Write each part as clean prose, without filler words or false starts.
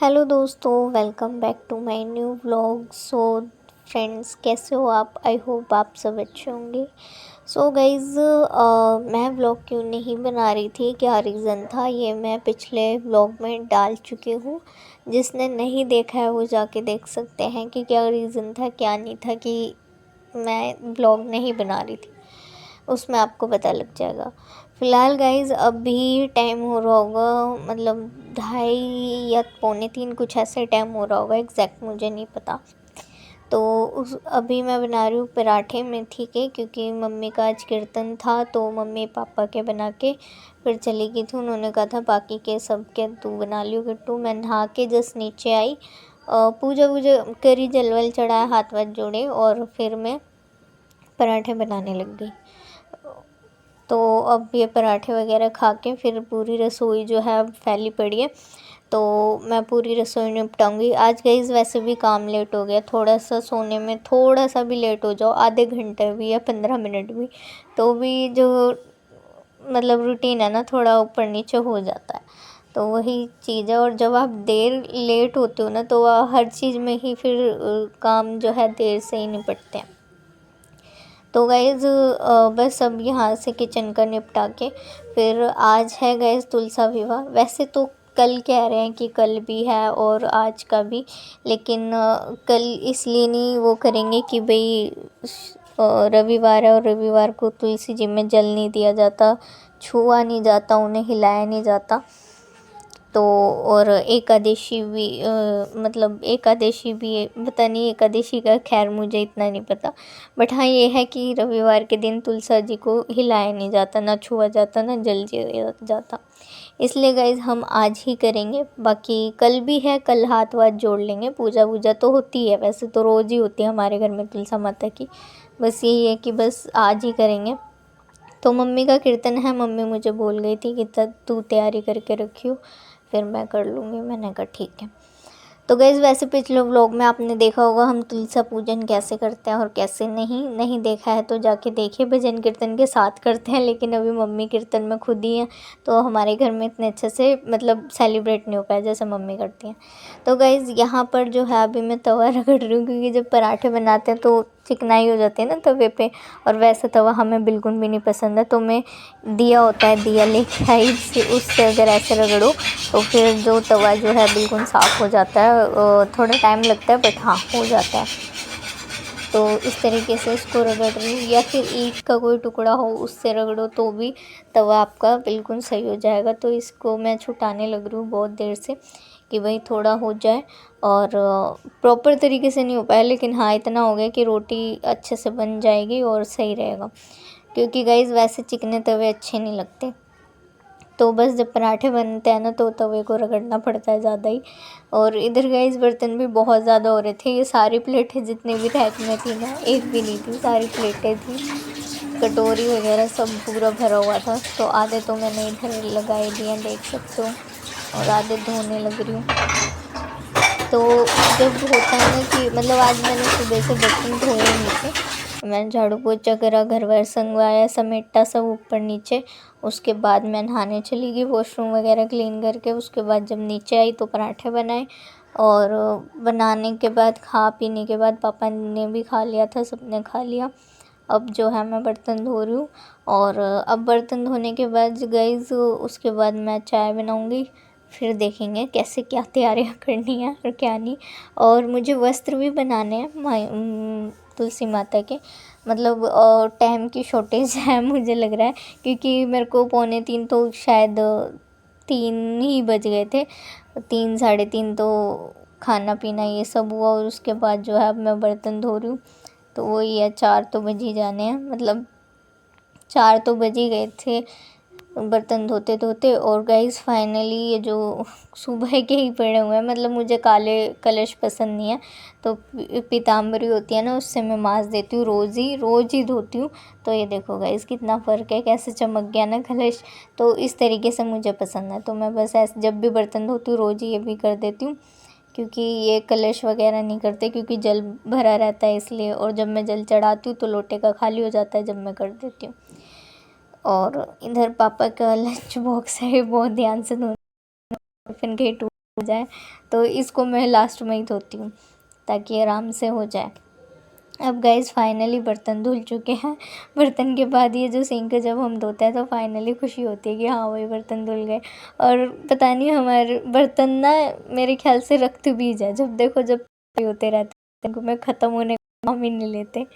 Hello दोस्तों, welcome back to my new vlog. So friends, कैसे हो आप? आई होप आप सब अच्छे होंगे। सो गाइज़, मैं व्लॉग क्यों नहीं बना रही थी, क्या रीज़न था, ये मैं पिछले व्लॉग में डाल चुकी हूँ। जिसने नहीं देखा है वो जाके देख सकते हैं कि क्या रीज़न था, क्या नहीं था कि मैं व्लॉग नहीं बना रही थी। उसमें आपको पता लग जाएगा। फ़िलहाल गाइज़ अभी टाइम हो रहा होगा, मतलब 2:30 या 2:45 कुछ ऐसे टाइम हो रहा होगा, एग्जैक्ट मुझे नहीं पता। तो उस अभी मैं बना रही हूँ पराठे मेथी के, क्योंकि मम्मी का आज कीर्तन था तो मम्मी पापा के बना के फिर चली गई थी। उन्होंने कहा था बाकी के सब के तू बना लियो किट्टू। मैं नहा के जस्ट नीचे आई, पूजा वूजा करी, जल वल चढ़ाया, हाथ वाथ जोड़े और फिर मैं पराठे बनाने लग गई। तो अब ये पराठे वगैरह खा के फिर पूरी रसोई जो है अब फैली पड़ी है, तो मैं पूरी रसोई निपटाऊंगी आज। गाइस वैसे भी काम लेट हो गया, थोड़ा सा सोने में थोड़ा सा भी लेट हो जाओ, आधे घंटे भी या 15 मिनट भी, तो भी जो मतलब रूटीन है ना, थोड़ा ऊपर नीचे हो जाता है। तो वही चीज़ है, और जब आप देर लेट होते हो ना तो हर चीज़ में ही फिर काम जो है देर से ही निपटते हैं। तो गाइज़ बस अब यहाँ से किचन का निपटा के फिर आज है गाइज़ तुलसा विवाह। वैसे तो कल कह रहे हैं कि कल भी है और आज का भी, लेकिन कल इसलिए नहीं वो करेंगे कि भाई रविवार है और रविवार को तुलसी जी में जल नहीं दिया जाता, छुआ नहीं जाता, उन्हें हिलाया नहीं जाता। तो और एकादशी भी मतलब एकादशी भी पता नहीं, एकादशी का खैर मुझे इतना नहीं पता, बट हाँ ये है कि रविवार के दिन तुलसा जी को हिलाया नहीं जाता, ना छुआ जाता, ना जल दिया जाता। इसलिए गाइज हम आज ही करेंगे, बाकी कल भी है, कल हाथ वाथ जोड़ लेंगे। पूजा वूजा तो होती है, वैसे तो रोज़ ही होती है हमारे घर में तुलसा माता की, बस यही है कि बस आज ही करेंगे। तो मम्मी का कीर्तन है, मम्मी मुझे बोल गई थी कि तू तैयारी करके रखियो, फिर मैं कर लूँगी। मैंने कहा ठीक है। तो गाइज़ वैसे पिछले व्लॉग में आपने देखा होगा हम तुलसा पूजन कैसे करते हैं और कैसे नहीं देखा है तो जाके देखिए। भजन कीर्तन के साथ करते हैं, लेकिन अभी मम्मी कीर्तन में खुद ही हैं, तो हमारे घर में इतने अच्छे से मतलब सेलिब्रेट नहीं हो पाया जैसे मम्मी करती हैं। तो गाइज़ यहाँ पर जो है अभी मैं तवा रगड़ रही हूँ, क्योंकि जब पराठे बनाते हैं तो चिकनाई हो जाती है ना तवे पे, और वैसा तवा हमें बिल्कुल भी नहीं पसंद है। तो मैं दिया होता है, दिया लेके आई, उससे अगर ऐसे रगड़ो तो फिर जो तवा जो है बिल्कुल साफ़ हो जाता है। थोड़ा टाइम लगता है बट हाँ हो जाता है। तो इस तरीके से इसको रगड़ रही हूँ, या फिर ईंट का कोई टुकड़ा हो उससे रगड़ो तो भी तवा आपका बिल्कुल सही हो जाएगा। तो इसको मैं छुटाने लग रही हूँ बहुत देर से कि भाई थोड़ा हो जाए, और प्रॉपर तरीके से नहीं हो पाया, लेकिन हाँ इतना हो गया कि रोटी अच्छे से बन जाएगी और सही रहेगा, क्योंकि गाइज़ वैसे चिकने तवे अच्छे नहीं लगते। तो बस जब पराठे बनते हैं ना तो तवे को रगड़ना पड़ता है ज़्यादा ही। और इधर गाइस बर्तन भी बहुत ज़्यादा हो रहे थे, ये सारी प्लेटें जितनी भी रैक में थी ना, एक भी नहीं थी, सारी प्लेटें थी, कटोरी वगैरह सब पूरा भरा हुआ था। तो आधे तो मैंने इधर लगाए दिए, देख सकते हो, और आधे धोने लग रही हूँ। तो जब होता है ना कि मतलब आज मैंने सुबह से बर्तन धोए नहीं थे, मैंने झाड़ू पोछा करा, घर वर संगवाया, समेटा सब ऊपर नीचे। उसके बाद मैं नहाने चली गई, वॉशरूम वगैरह क्लीन करके। उसके बाद जब नीचे आई तो पराठे बनाए, और बनाने के बाद खा पीने के बाद पापा ने भी खा लिया था, सबने खा लिया। अब जो है मैं बर्तन धो रही हूँ, और अब बर्तन धोने के बाद गाइज़ उसके बाद मैं चाय बनाऊँगी, फिर देखेंगे कैसे क्या तैयारियां करनी है और क्या नहीं। और मुझे वस्त्र भी बनाने हैं तुलसी माता के, मतलब टाइम की शॉर्टेज है मुझे लग रहा है, क्योंकि मेरे को 2:45 तो शायद 3 ही बज गए थे, 3 साढ़े 3 तो खाना पीना ये सब हुआ, और उसके बाद जो है अब मैं बर्तन धो रही हूँ। तो वही है, 4 तो बज ही जाने हैं, मतलब 4 तो बज ही गए थे बर्तन धोते धोते। और गाइस फाइनली ये जो सुबह के ही पड़े हुए हैं, मतलब मुझे काले कलश पसंद नहीं है, तो पीताम्बरी होती है ना, उससे मैं मांज देती हूँ, रोज़ ही धोती हूँ। तो ये देखो गाइस कितना फ़र्क है, कैसे चमक गया ना कलश। तो इस तरीके से मुझे पसंद है, तो मैं बस ऐसे जब भी बर्तन धोती हूँ रोज़ ही ये भी कर देती हूँ, क्योंकि ये कलश वगैरह नहीं करते, क्योंकि जल भरा रहता है इसलिए। और जब मैं जल चढ़ाती हूँ तो लोटे का खाली हो जाता है जब मैं कर देती हूँ। और इधर पापा का लंच बॉक्स है, बहुत ध्यान से धोना, टिफ़िन के हो जाए, तो इसको मैं लास्ट में ही धोती हूँ ताकि आराम से हो जाए। अब गाइज़ फाइनली बर्तन धुल चुके हैं। बर्तन के बाद ये जो सिंक जब हम धोते हैं तो फाइनली खुशी होती है कि हाँ वही बर्तन धुल गए। और पता नहीं हमारे बर्तन ना मेरे ख्याल से रक्त बीज है, जब देखो जब होते रहते हैं, मैं ख़त्म होने का नाम ही नहीं लेते।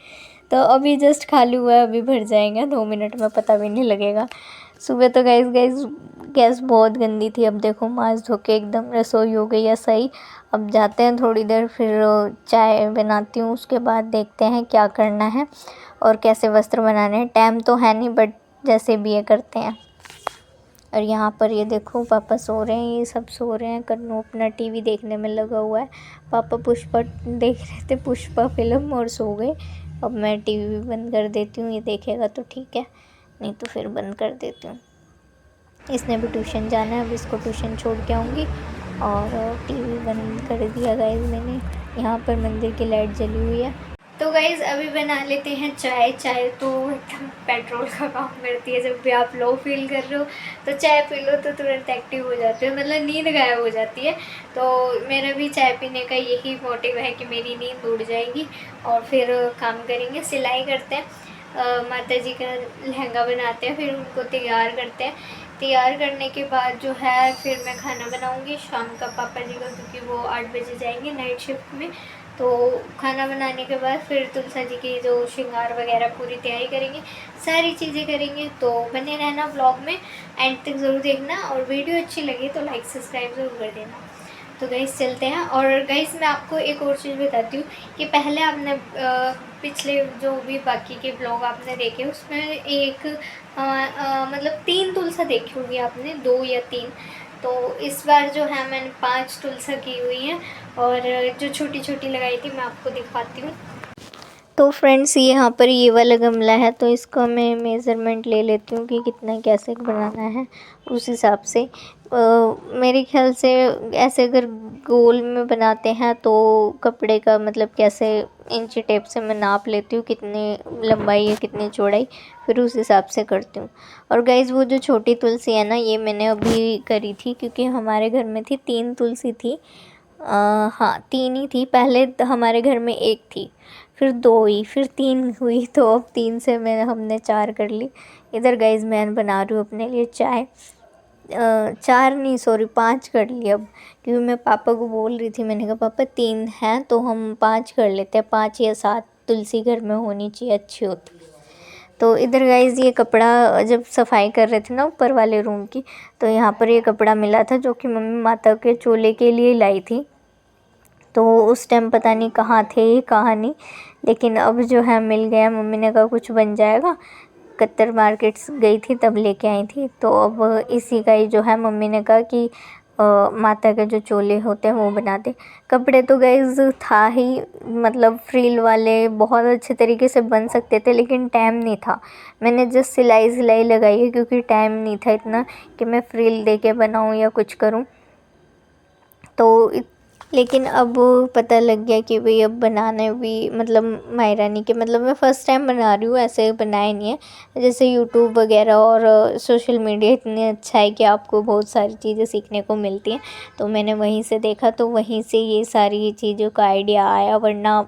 तो अभी जस्ट खाली हुआ है, अभी भर जाएंगे 2 मिनट में, पता भी नहीं लगेगा। सुबह तो गाइज़ गैस बहुत गंदी थी। अब देखो मांस धो के एकदम रसोई हो गई है सही। अब जाते हैं थोड़ी देर, फिर चाय बनाती हूँ, उसके बाद देखते हैं क्या करना है और कैसे वस्त्र बनाने हैं। टाइम तो है नहीं बट जैसे भी ये करते हैं। और यहाँ पर ये देखो पापा सो रहे हैं, ये सब सो रहे हैं। कन्नू अपना टीवी देखने में लगा हुआ है। पापा पुष्पा देख रहे थे, पुष्पा फिल्म, और सो गए। अब मैं टीवी बंद कर देती हूँ, ये देखेगा तो ठीक है, नहीं तो फिर बंद कर देती हूँ। इसने भी ट्यूशन जाना है, अब इसको ट्यूशन छोड़ के आऊँगी। और टीवी बंद कर दिया गाइस मैंने। यहाँ पर मंदिर की लाइट जली हुई है। तो गाइज़ अभी बना लेते हैं चाय। चाय तो एकदम पेट्रोल का काम करती है। जब भी आप लो फील कर रहे हो तो चाय पी लो तो तुरंत एक्टिव हो जाते हो, मतलब नींद गायब हो जाती है। तो मेरा भी चाय पीने का यही मोटिव है कि मेरी नींद उड़ जाएगी और फिर काम करेंगे। सिलाई करते हैं, माता जी का लहंगा बनाते हैं, फिर उनको तैयार करते हैं। तैयार करने के बाद जो है फिर मैं खाना बनाऊंगी शाम का पापा जी का, क्योंकि वो 8 बजे जाएंगे नाइट शिफ्ट में। तो खाना बनाने के बाद फिर तुलसा जी की जो श्रृंगार वगैरह पूरी तैयारी करेंगे, सारी चीज़ें करेंगे। तो बने रहना ब्लॉग में, एंड तक ज़रूर देखना, और वीडियो अच्छी लगी तो लाइक सब्सक्राइब ज़रूर कर देना। तो गाइस चलते हैं। और गाइस मैं आपको एक और चीज़ बताती हूँ कि पहले आपने पिछले जो भी बाकी के ब्लॉग आपने देखे उसमें एक मतलब 3 तुलसा देखी होगी आपने, 2 या 3। तो इस बार जो है मैंने 5 तुलसा की हुई हैं, और जो छोटी छोटी लगाई थी मैं आपको दिखाती हूँ। तो फ्रेंड्स यहाँ पर ये वाला गमला है, तो इसका मैं मेज़रमेंट ले लेती हूँ कि कितना कैसे बनाना है, उस हिसाब से मेरे ख्याल से ऐसे अगर गोल में बनाते हैं तो कपड़े का मतलब कैसे इंची टेप से मैं नाप लेती हूँ कितनी लंबाई है कितनी चौड़ाई, फिर उस हिसाब से करती हूँ। और गाइज़ वो जो छोटी तुलसी है ना, ये मैंने अभी करी थी क्योंकि हमारे घर में थी 3 तुलसी थी। हाँ 3 ही थी पहले, हमारे घर में 1 थी, फिर 2 हुई, फिर 3 हुई, तो अब 3 से हमने 4 कर ली। इधर गाइज़ मैं बना रही हूँ अपने लिए चाय। 4 नहीं सॉरी 5 कर ली अब, क्योंकि मैं पापा को बोल रही थी, मैंने कहा पापा 3 हैं तो हम 5 कर लेते हैं, 5 या 7 तुलसी घर में होनी चाहिए, अच्छी होती। तो इधर गाइज़ ये कपड़ा जब सफाई कर रहे थे ना ऊपर वाले रूम की, तो यहाँ पर ये कपड़ा मिला था जो कि मम्मी माता के चोले के लिए लाई थी। तो उस टाइम पता नहीं कहाँ थे कहाँ नहीं, लेकिन अब जो है मिल गया। मम्मी ने कहा कुछ बन जाएगा, कत्तर मार्केट्स गई थी तब लेके आई थी। तो अब इसी का ही जो है मम्मी ने कहा कि माता के जो चोले होते हैं वो बना दे। कपड़े तो गाइज़ था ही, मतलब फ्रिल वाले बहुत अच्छे तरीके से बन सकते थे, लेकिन टाइम नहीं था। मैंने जस्ट सिलाई लगाई है क्योंकि टाइम नहीं था इतना कि मैं फ्रिल दे के बनाऊँ या कुछ करूँ। तो लेकिन अब पता लग गया कि भाई अब बनाने भी मतलब मायरानी के, मतलब मैं फ़र्स्ट टाइम बना रही हूँ, ऐसे बनाया नहीं है। जैसे यूट्यूब वगैरह और सोशल मीडिया इतने अच्छा है कि आपको बहुत सारी चीज़ें सीखने को मिलती हैं, तो मैंने वहीं से देखा, तो वहीं से ये सारी चीज़ों का आइडिया आया, वरना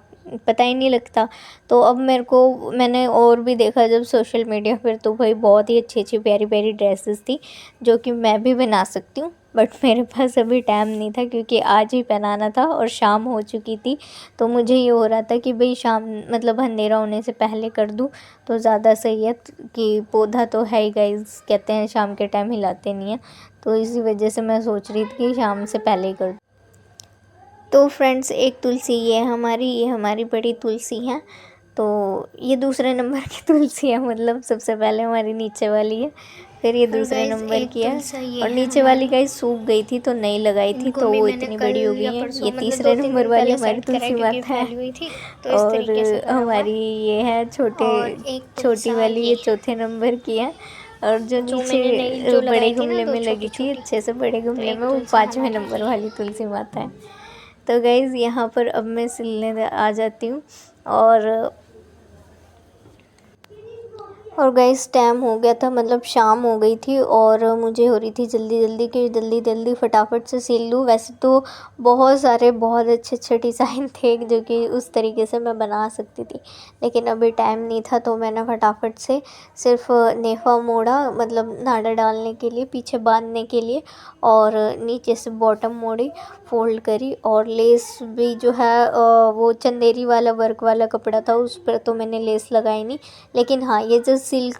पता ही नहीं लगता। तो अब मैंने और भी देखा जब सोशल मीडिया पर, तो भाई बहुत ही अच्छी अच्छी प्यारी प्यारी ड्रेसेस थी जो कि मैं भी बना सकती हूँ, बट मेरे पास अभी टाइम नहीं था क्योंकि आज ही पहनाना था और शाम हो चुकी थी। तो मुझे ये हो रहा था कि भाई शाम मतलब अंधेरा होने से पहले कर दूँ तो ज़्यादा सही है, कि पौधा तो है ही गाइस, कहते हैं शाम के टाइम हिलाते नहीं हैं, तो इसी वजह से मैं सोच रही थी कि शाम से पहले ही कर दूँ। तो फ्रेंड्स एक तुलसी ये हमारी बड़ी तुलसी है, तो ये दूसरे नंबर की तुलसी है, मतलब सबसे पहले हमारी नीचे वाली है, फिर ये दूसरे नंबर की है, और नीचे वाली गाइस सूख गई थी तो नहीं लगाई थी, तो वो इतनी बड़ी हो गई है। ये तीसरे नंबर वाली हमारी तुलसी माता है, और हमारी ये है छोटी वाली, ये चौथे नंबर की है, और जो नीचे बड़े गमले में लगी थी अच्छे से बड़े गमले में, वो 5वें नंबर वाली तुलसी माता है। तो गाइज़ यहाँ पर अब मैं सिलने आ जाती हूँ, और और गाइस टाइम हो गया था, मतलब शाम हो गई थी और मुझे हो रही थी जल्दी जल्दी कि जल्दी जल्दी फटाफट से सिल लूँ। वैसे तो बहुत सारे बहुत अच्छे अच्छे डिज़ाइन थे जो कि उस तरीके से मैं बना सकती थी, लेकिन अभी टाइम नहीं था तो मैंने फटाफट से सिर्फ नेफा मोड़ा, मतलब नाड़ा डालने के लिए, पीछे बांधने के लिए, और नीचे से बॉटम मोड़ी, फ़ोल्ड करी। और लेस भी जो है वो चंदेरी वाला वर्क वाला कपड़ा था, उस पर तो मैंने लेस लगाई नहीं, लेकिन हाँ ये जो सिल्क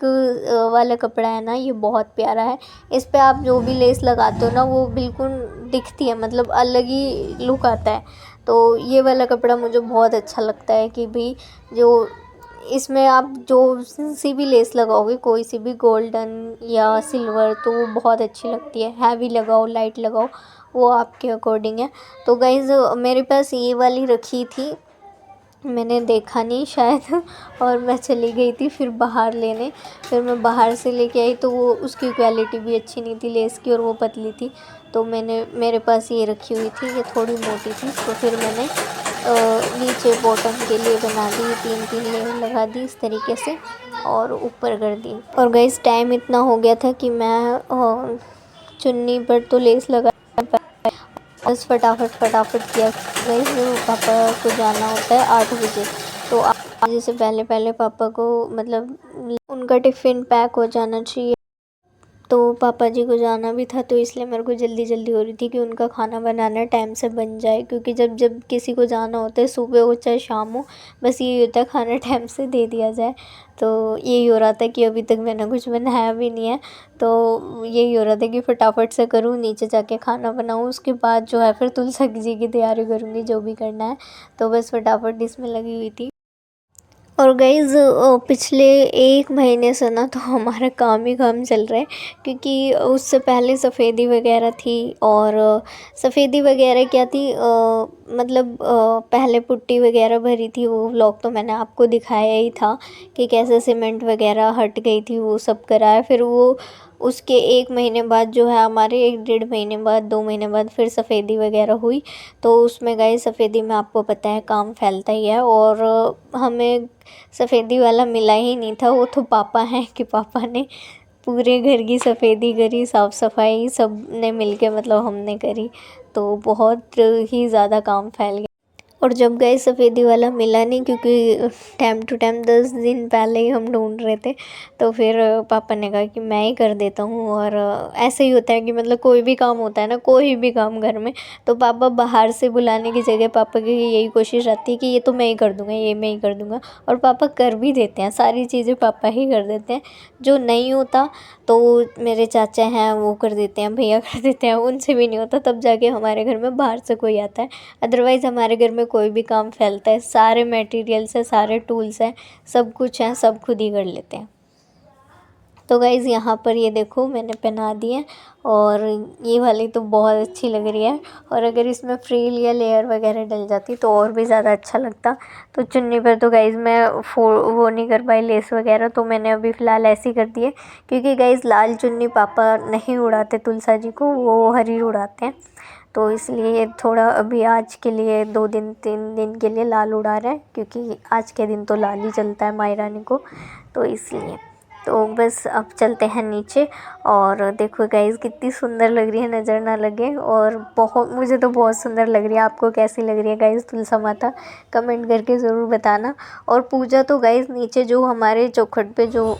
वाला कपड़ा है ना, ये बहुत प्यारा है। इस पे आप जो भी लेस लगाते हो ना वो बिल्कुल दिखती है, मतलब अलग ही लुक आता है। तो ये वाला कपड़ा मुझे बहुत अच्छा लगता है कि भाई जो इसमें आप जो सी भी लेस लगाओगे, कोई सी भी गोल्डन या सिल्वर, तो वो बहुत अच्छी लगती है। हैवी लगाओ लाइट लगाओ वो आपके अकॉर्डिंग है। तो गाइज़ मेरे पास ये वाली रखी थी, मैंने देखा नहीं शायद और मैं चली गई थी फिर बाहर लेने। फिर मैं बाहर से लेके आई तो वो उसकी क्वालिटी भी अच्छी नहीं थी लेस की, और वो पतली थी। तो मेरे पास ये रखी हुई थी, ये थोड़ी मोटी थी, तो फिर मैंने नीचे बॉटम के लिए बना दी, 3 लेयर लगा दी इस तरीके से और ऊपर कर दी। और गाइस टाइम इतना हो गया था कि मैं चुन्नी पर तो लेस लगा, बस फटाफट किया। गाइस मेरे पापा को जाना होता है 8 बजे, तो 8 बजे से पहले पहले पापा को मतलब उनका टिफ़िन पैक हो जाना चाहिए। तो पापा जी को जाना भी था, तो इसलिए मेरे को जल्दी जल्दी हो रही थी कि उनका खाना बनाना टाइम से बन जाए, क्योंकि जब जब किसी को जाना होता है, सुबह हो चाहे शाम हो, बस यही होता है खाना टाइम से दे दिया जाए। तो यही हो रहा था कि अभी तक मैंने कुछ बनाया भी नहीं है, तो यही हो रहा था कि फटाफट से करूँ, नीचे जाके खाना बनाऊँ, उसके बाद जो है फिर तुलसी जी की तैयारी करूँगी जो भी करना है। तो बस फटाफट इसमें लगी हुई थी। और गाइज़ पिछले 1 महीने से ना तो हमारा काम ही काम चल रहा है, क्योंकि उससे पहले सफ़ेदी वगैरह थी। और सफ़ेदी वगैरह क्या थी, मतलब पहले पुट्टी वगैरह भरी थी, वो व्लॉग तो मैंने आपको दिखाया ही था कि कैसे सीमेंट वगैरह हट गई थी, वो सब कराया। फिर वो उसके 1 महीने बाद जो है हमारे 1 डेढ़ महीने बाद 2 महीने बाद फिर सफ़ेदी वगैरह हुई। तो उसमें गए सफ़ेदी में आपको पता है काम फैलता ही है, और हमें सफ़ेदी वाला मिला ही नहीं था। वो तो पापा हैं कि पापा ने पूरे घर की सफ़ेदी करी, साफ़ सफाई सब ने मिल के मतलब हमने करी, तो बहुत ही ज़्यादा काम फैल गया। और जब गए सफ़ेदी वाला मिला नहीं, क्योंकि टाइम टू टाइम 10 दिन पहले ही हम ढूंढ रहे थे, तो फिर पापा ने कहा कि मैं ही कर देता हूँ। और ऐसे ही होता है कि मतलब कोई भी काम होता है ना, कोई भी काम घर में, तो पापा बाहर से बुलाने की जगह पापा की यही कोशिश रहती है कि ये तो मैं ही कर दूँगा, ये मैं ही कर दूँगा। और पापा कर भी देते हैं, सारी चीज़ें पापा ही कर देते हैं। जो नहीं होता तो मेरे चाचा हैं वो कर देते हैं, भैया कर देते हैं, उनसे भी नहीं होता तब जाके हमारे घर में बाहर से कोई आता है। अदरवाइज़ हमारे घर में कोई भी काम फैलता है, सारे मटेरियल्स हैं, सारे टूल्स हैं, सब कुछ हैं, सब खुद ही कर लेते हैं। तो गाइज़ यहाँ पर ये देखो मैंने पहना दी है, और ये वाली तो बहुत अच्छी लग रही है। और अगर इसमें फ्रिल या लेयर वगैरह डल जाती तो और भी ज़्यादा अच्छा लगता। तो चुन्नी पर तो गाइज़ मैं वो नहीं कर पाई लेस वगैरह, तो मैंने अभी फ़िलहाल ऐसी कर दी है, क्योंकि गाइज़ लाल चुन्नी पापा नहीं उड़ाते तुलसा जी को, वो हरी उड़ाते हैं। तो इसलिए थोड़ा अभी आज के लिए 2 दिन 3 दिन के लिए लाल उड़ा रहे हैं, क्योंकि आज के दिन तो लाल ही चलता है माई रानी को, तो इसलिए। तो बस अब चलते हैं नीचे। और देखो गाइज़ कितनी सुंदर लग रही है, नज़र ना लगे, और बहुत, मुझे तो बहुत सुंदर लग रही है। आपको कैसी लग रही है गाइज़ तुलसा माता, कमेंट करके ज़रूर बताना। और पूजा तो गाइज़ नीचे जो हमारे चौखट पे जो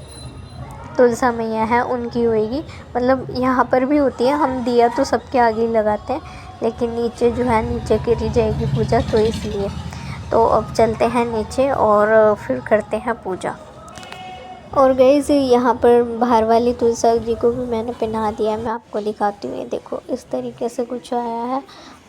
तुलसा मैया है उनकी होएगी, मतलब यहाँ पर भी होती है, हम दिया तो सबके आगे ही लगाते हैं, लेकिन नीचे जो है नीचे करी जाएगी पूजा, तो इसलिए। तो अब चलते हैं नीचे और फिर करते हैं पूजा। और गाइस यहाँ पर बाहर वाली तुलसा जी को भी मैंने पहना दिया है, मैं आपको दिखाती हूँ। ये देखो इस तरीके से कुछ आया है,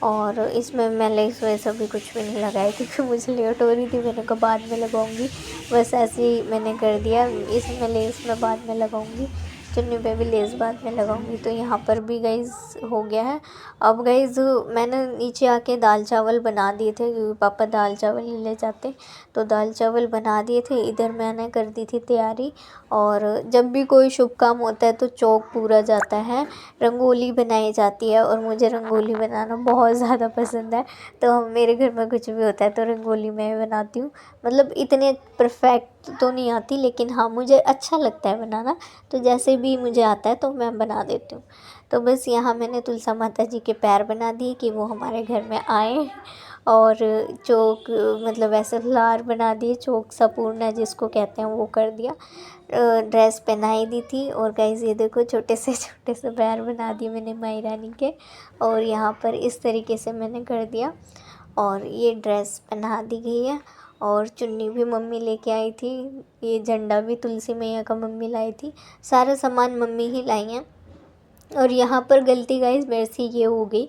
और इसमें मैं लेस वैसा भी कुछ भी नहीं लगाया, क्योंकि मुझे लेट हो रही थी, मैंने कहा बाद में लगाऊंगी, बस ऐसे ही मैंने कर दिया। इसमें लेस मैं बाद में लगाऊंगी, चुन्नी पे भी लेस बाद में लगाऊंगी। तो यहाँ पर भी गाइज़ हो गया है। अब गाइज़ मैंने नीचे आके दाल चावल बना दिए थे, क्योंकि पापा दाल चावल ही ले जाते, तो दाल चावल बना दिए थे। इधर मैंने कर दी थी तैयारी। और जब भी कोई शुभ काम होता है तो चौक पूरा जाता है, रंगोली बनाई जाती है, और मुझे रंगोली बनाना बहुत ज़्यादा पसंद है। तो मेरे घर में कुछ भी होता है तो रंगोली मैं बनाती हूँ, मतलब इतने परफेक्ट तो नहीं आती, लेकिन हाँ मुझे अच्छा लगता है बनाना, तो जैसे भी मुझे आता है तो मैं बना देती हूँ। तो बस यहाँ मैंने तुलसा माता जी के पैर बना दिए कि वो हमारे घर में आए, और चौक मतलब ऐसे लार बना दिए, चौक सा पूर्णा जिसको कहते हैं वो कर दिया। ड्रेस पहनाई दी थी, और गाइस ये देखो छोटे से पैर बना दिए मैंने माई रानी के, और यहाँ पर इस तरीके से मैंने कर दिया। और ये ड्रेस पहना दी गई है, और चुन्नी भी मम्मी लेके आई थी, ये झंडा भी तुलसी मैया का मम्मी लाई थी, सारा सामान मम्मी ही लाई हैं। और यहाँ पर गलती गाइस मेरे से ये हो गई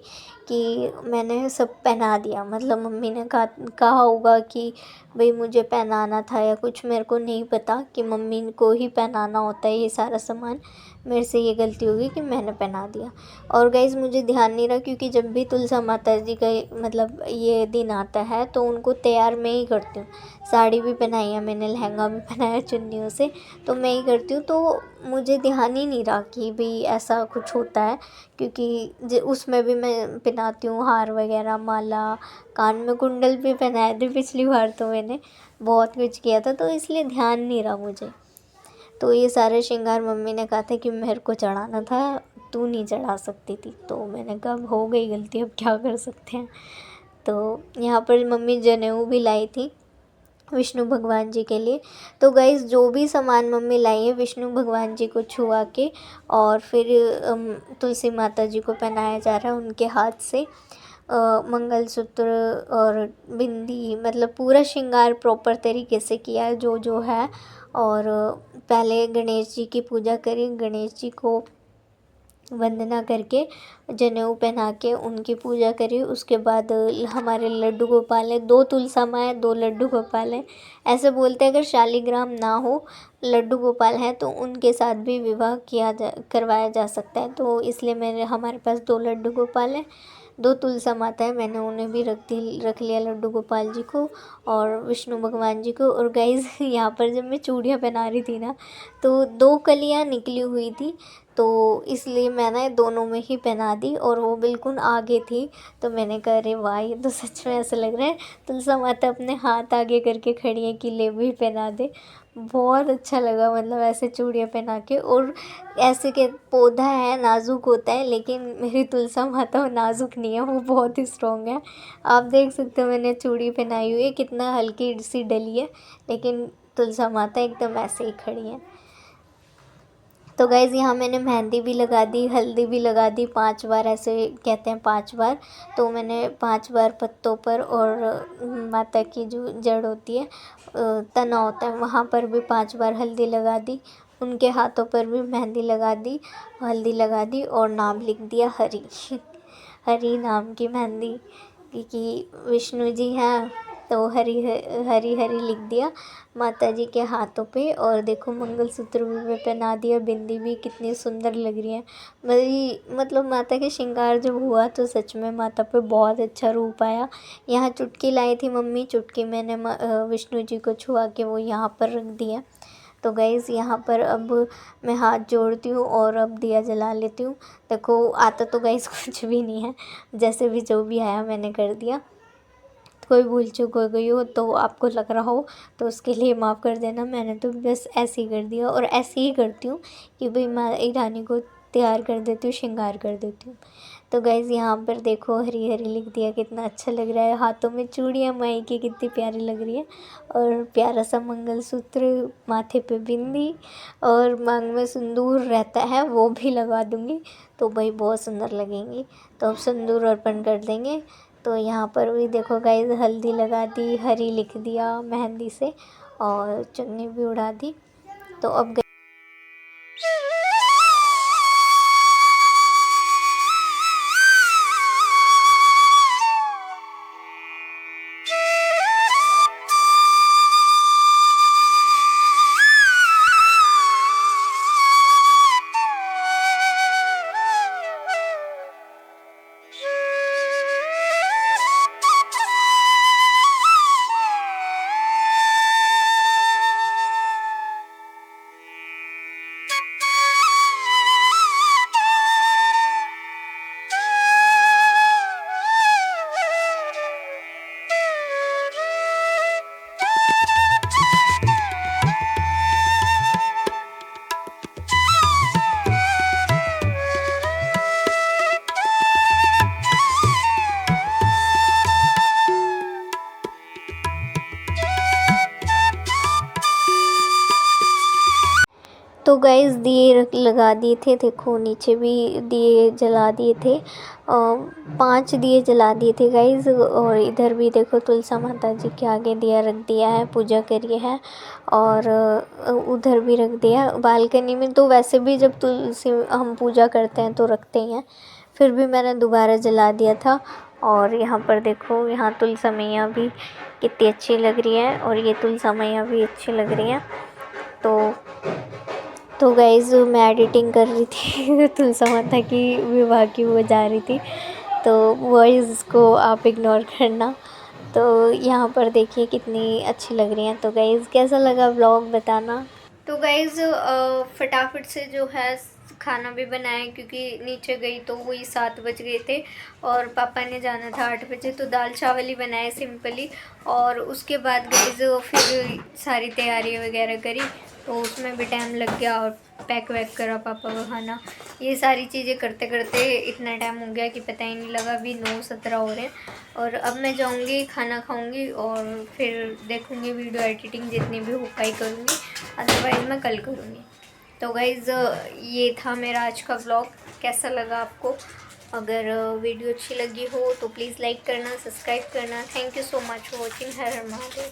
कि मैंने सब पहना दिया, मतलब मम्मी ने कहा होगा कि भाई मुझे पहनाना था या कुछ, मेरे को नहीं पता कि मम्मी को ही पहनाना होता है ये सारा सामान। मेरे से ये गलती हो गई कि मैंने पहना दिया। और गाइस मुझे ध्यान नहीं रहा, क्योंकि जब भी तुलसा माता जी का मतलब ये दिन आता है तो उनको तैयार मैं ही करती हूँ। साड़ी भी पहनाई है मैंने, लहंगा भी पहनाया चुन्नियों से, तो मैं ही करती हूँ। तो मुझे ध्यान ही नहीं रहा कि भाई ऐसा कुछ होता है, क्योंकि उसमें भी मैं पहनाती हूँ हार वगैरह, माला, कान में कुंडल भी पहनाए थे पिछली बार, तो मैंने बहुत कुछ किया था, तो इसलिए ध्यान नहीं रहा मुझे। तो ये सारे श्रृंगार मम्मी ने कहा था कि मेरे को चढ़ाना था, तू नहीं चढ़ा सकती थी, तो मैंने कहा अब हो गई गलती, अब क्या कर सकते हैं। तो यहाँ पर मम्मी जनेऊ भी लाई थी विष्णु भगवान जी के लिए। तो गाइज़ जो भी सामान मम्मी लाई है विष्णु भगवान जी को छुआ के, और फिर तुलसी माता जी को पहनाया जा रहा है उनके हाथ से। मंगलसूत्र और बिंदी, मतलब पूरा श्रृंगार प्रॉपर तरीके से किया है जो जो है। और पहले गणेश जी की पूजा करी, गणेश जी को वंदना करके जनेऊ पहना के उनकी पूजा करी। उसके बाद हमारे लड्डू गोपाल हैं, 2 तुलसा माँ हैं, 2 लड्डू गोपाल हैं। ऐसे बोलते हैं अगर शालिग्राम ना हो, लड्डू गोपाल हैं, तो उनके साथ भी विवाह करवाया जा सकता है। तो इसलिए हमारे पास 2 लड्डू गोपाल हैं, 2 तुलसा माता है, मैंने उन्हें भी रख लिया लड्डू गोपाल जी को और विष्णु भगवान जी को। और गाइज़ यहाँ पर जब मैं चूड़ियाँ पहना रही थी ना, तो 2 कलियाँ निकली हुई थी, तो इसलिए मैंने दोनों में ही पहना दी, और वो बिल्कुल आगे थी। तो मैंने कहा अरे वाह, ये तो सच में ऐसा लग रहा है तुलसा माता अपने हाथ आगे करके खड़ी है कि ले भी पहना दे। बहुत अच्छा लगा, मतलब ऐसे चूड़ियाँ पहना के। और ऐसे के पौधा है नाजुक होता है, लेकिन मेरी तुलसा माता नाजुक नहीं है, वो बहुत ही स्ट्रॉन्ग है। आप देख सकते हो मैंने चूड़ी पहनाई हुई है, कितना हल्की सी डली है, लेकिन तुलसा माता एकदम ऐसे ही खड़ी है। तो गाइज़ यहाँ मैंने मेहंदी भी लगा दी, हल्दी भी लगा दी, 5 बार, ऐसे कहते हैं 5 बार। तो मैंने 5 बार पत्तों पर, और माता की जो जड़ होती है, तना होता है, वहाँ पर भी 5 बार हल्दी लगा दी। उनके हाथों पर भी मेहंदी लगा दी, हल्दी लगा दी, और नाम लिख दिया हरि हरि नाम की मेहंदी, क्योंकि विष्णु जी हैं, तो हरी हरी हरी लिख दिया माता जी के हाथों पे। और देखो मंगलसूत्र भी मैं पहना दिया, बिंदी भी कितनी सुंदर लग रही है। मेरी मतलब माता के श्रृंगार जब हुआ तो सच में माता पे बहुत अच्छा रूप आया। यहाँ चुटकी लाई थी मम्मी, चुटकी मैंने विष्णु जी को छुआ के वो यहाँ पर रख दिया। तो गाइज़ यहाँ पर अब मैं हाथ जोड़ती हूँ और अब दिया जला लेती हूँ। देखो आता तो गाइज़ कुछ भी नहीं है, जैसे भी जो भी आया मैंने कर दिया। कोई भूल चूक हो गई हो तो आपको लग रहा हो तो उसके लिए माफ़ कर देना। मैंने तो बस ऐसे ही कर दिया, और ऐसे ही करती हूँ कि भाई मैं रानी को तैयार कर देती हूँ, श्रृंगार कर देती हूँ। तो गाइज़ यहाँ पर देखो हरी हरी लिख दिया, कितना अच्छा लग रहा है। हाथों में चूड़ियाँ माई की कितनी प्यारी लग रही है, और प्यारा सा मंगलसूत्र, माथे पे बिंदी, और मांग में सिंदूर रहता है वो भी लगा दूँगी, तो भाई बहुत सुंदर लगेंगी। तो अब सिंदूर अर्पण कर देंगे। तो यहाँ पर भी देखो गाइस हल्दी लगा दी, हरी लिख दिया मेहंदी से, और चुन्नी भी उड़ा दी। तो अब गाइस दिए लगा दिए थे, देखो नीचे भी दिए जला दिए थे, 5 दिए जला दिए थे गाइस। और इधर भी देखो तुलसा माता जी के आगे दिया रख दिया है, पूजा करी है। और उधर भी रख दिया बालकनी में। तो वैसे भी जब तुलसी हम पूजा करते हैं तो रखते ही हैं, फिर भी मैंने दोबारा जला दिया था। और यहाँ पर देखो, यहाँ तुलसा मैया भी कितनी अच्छी लग रही है, और ये तुलसा मैया भी अच्छी लग रही हैं। तो गाइज़ मैं एडिटिंग कर रही थी तुलसा माता की विवाह की वो जा रही थी, तो वॉइस को आप इग्नोर करना। तो यहाँ पर देखिए कितनी अच्छी लग रही हैं। तो गाइज़ कैसा लगा व्लॉग बताना। तो गाइज़ फटाफट से जो है खाना भी बनाया, क्योंकि नीचे गई तो वही 7 बज गए थे, और पापा ने जाना था 8 बजे। तो दाल चावल ही बनाए सिंपली। और उसके बाद गाइज़ फिर सारी तैयारी वगैरह करी, तो उसमें भी टाइम लग गया, और पैक वैक करा पापा का खाना। ये सारी चीज़ें करते करते इतना टाइम हो गया कि पता ही नहीं लगा। अभी 9:17 हो रहे हैं, और अब मैं जाऊंगी खाना खाऊंगी, और फिर देखूंगी वीडियो एडिटिंग जितनी भी हो पाई करूँगी, अदरवाइज़ मैं कल करूँगी। तो गाइज़ ये था मेरा आज का व्लॉग। कैसा लगा आपको? अगर वीडियो अच्छी लगी हो तो प्लीज़ लाइक करना, सब्सक्राइब करना। Thank you so much for watching. Her her Mahadev.